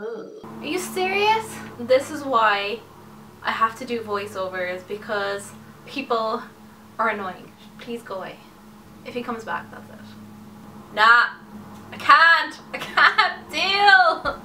Are you serious? This is why I have to do voiceovers, because people are annoying. Please go away. If he comes back, that's it. Nah, I can't deal.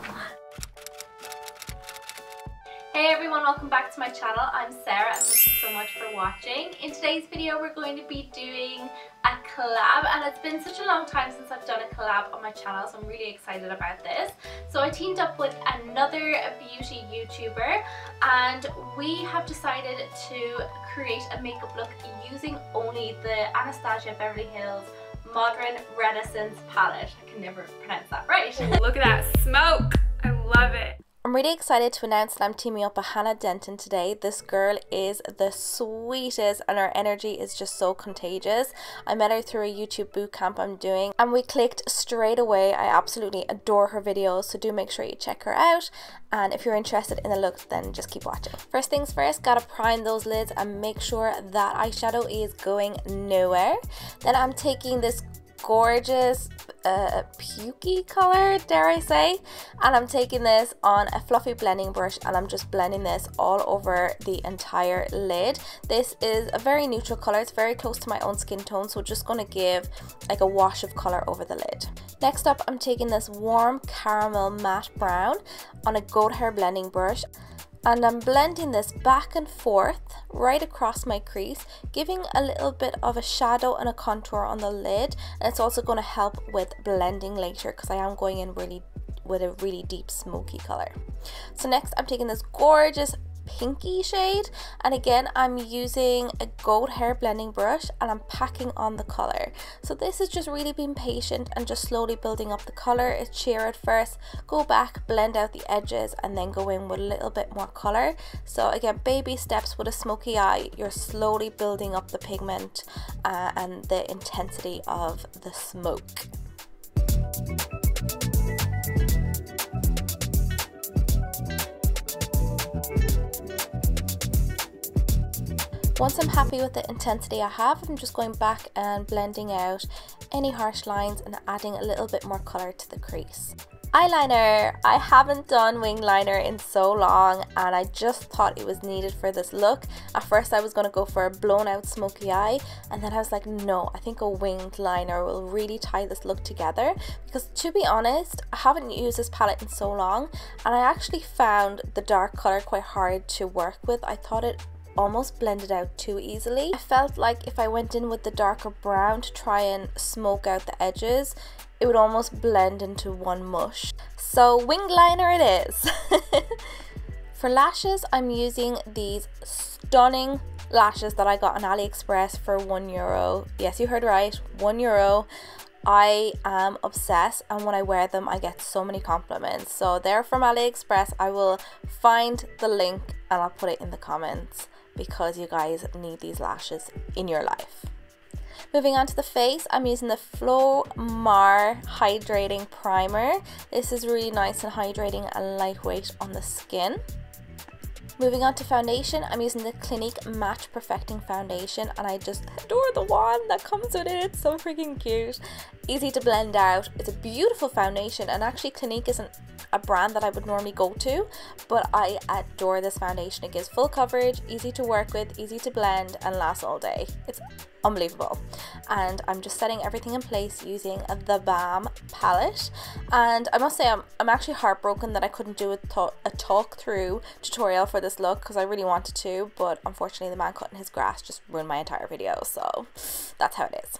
Hey everyone, welcome back to my channel. I'm Sarah and thank you so much for watching. In today's video we're going to be doing a collab, and it's been such a long time since I've done a collab on my channel, so I'm really excited about this. So I teamed up with another beauty YouTuber and we have decided to create a makeup look using only the Anastasia Beverly Hills Modern Renaissance palette. I can never pronounce that right. Look at that smoke! I love it. I'm really excited to announce that I'm teaming up with Hannah Denton today. This girl is the sweetest and her energy is just so contagious. I met her through a YouTube bootcamp I'm doing and we clicked straight away. I absolutely adore her videos, so do make sure you check her out. And if you're interested in the look, then just keep watching. First things first, gotta prime those lids and make sure that eyeshadow is going nowhere. Then I'm taking this gorgeous pukey color, dare I say, and I'm taking this on a fluffy blending brush and I'm just blending this all over the entire lid. This is a very neutral color, it's very close to my own skin tone, so just going to give like a wash of color over the lid. Next up, I'm taking this warm caramel matte brown on a goat hair blending brush and I'm blending this back and forth right across my crease, giving a little bit of a shadow and a contour on the lid, and it's also going to help with blending later because I am going in with a really deep smoky color. So next I'm taking this gorgeous pinky shade, and again I'm using a goat hair blending brush and I'm packing on the color. So this is just really being patient and just slowly building up the color. It's sheer at first, go back, blend out the edges, and then go in with a little bit more color. So again, baby steps with a smoky eye, you're slowly building up the pigment and the intensity of the smoke. Once I'm happy with the intensity I have, I'm just going back and blending out any harsh lines and adding a little bit more color to the crease. Eyeliner! I haven't done wing liner in so long and I just thought it was needed for this look. At first I was going to go for a blown out smoky eye, and then I was like, no, I think a winged liner will really tie this look together, because to be honest, I haven't used this palette in so long and I actually found the dark color quite hard to work with. I thought it almost blended out too easily. I felt like if I went in with the darker brown to try and smoke out the edges, it would almost blend into one mush. So winged liner it is. For lashes, I'm using these stunning lashes that I got on AliExpress for €1. Yes, you heard right, €1. I am obsessed, and when I wear them I get so many compliments. So they're from AliExpress. I will find the link and I'll put it in the comments because you guys need these lashes in your life. Moving on to the face, I'm using the Flow Mar Hydrating Primer. This is really nice and hydrating and lightweight on the skin. Moving on to foundation, I'm using the Clinique Match Perfecting Foundation and I just adore the wand that comes with it. It's so freaking cute. Easy to blend out. It's a beautiful foundation, and actually Clinique isn't a brand that I would normally go to, but I adore this foundation. It gives full coverage, easy to work with, easy to blend, and lasts all day. It's unbelievable. And I'm just setting everything in place using the Balm palette, and I must say I'm actually heartbroken that I couldn't do a talk through tutorial for this look because I really wanted to, but unfortunately the man cutting his grass just ruined my entire video, so that's how it is.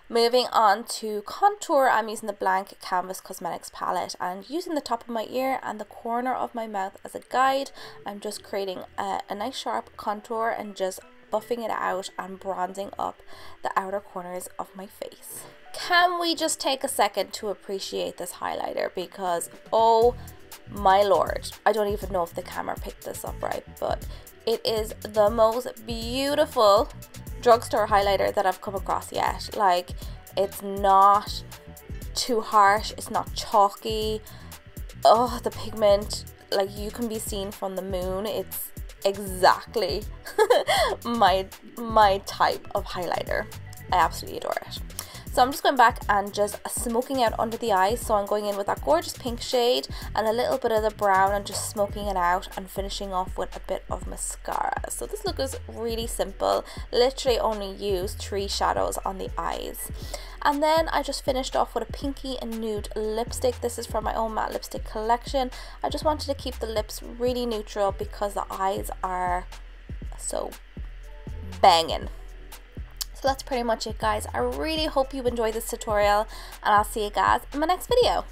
Moving on to contour, I'm using the Blank Canvas Cosmetics palette and using the top of my ear and the corner of my mouth as a guide. I'm just creating a nice sharp contour and just buffing it out and bronzing up the outer corners of my face. Can we just take a second to appreciate this highlighter, because oh my lord, I don't even know if the camera picked this up right, but it is the most beautiful drugstore highlighter that I've come across yet. Like, it's not too harsh, it's not chalky. Oh, the pigment, like, you can be seen from the moon. It's exactly my type of highlighter. I absolutely adore it. So I'm just going back and just smoking out under the eyes. So I'm going in with that gorgeous pink shade and a little bit of the brown and just smoking it out and finishing off with a bit of mascara. So this look is really simple, literally only used 3 shadows on the eyes. And then I just finished off with a pinky and nude lipstick. This is from my own matte lipstick collection. I just wanted to keep the lips really neutral because the eyes are so banging. So that's pretty much it, guys. I really hope you enjoyed this tutorial, and I'll see you guys in my next video.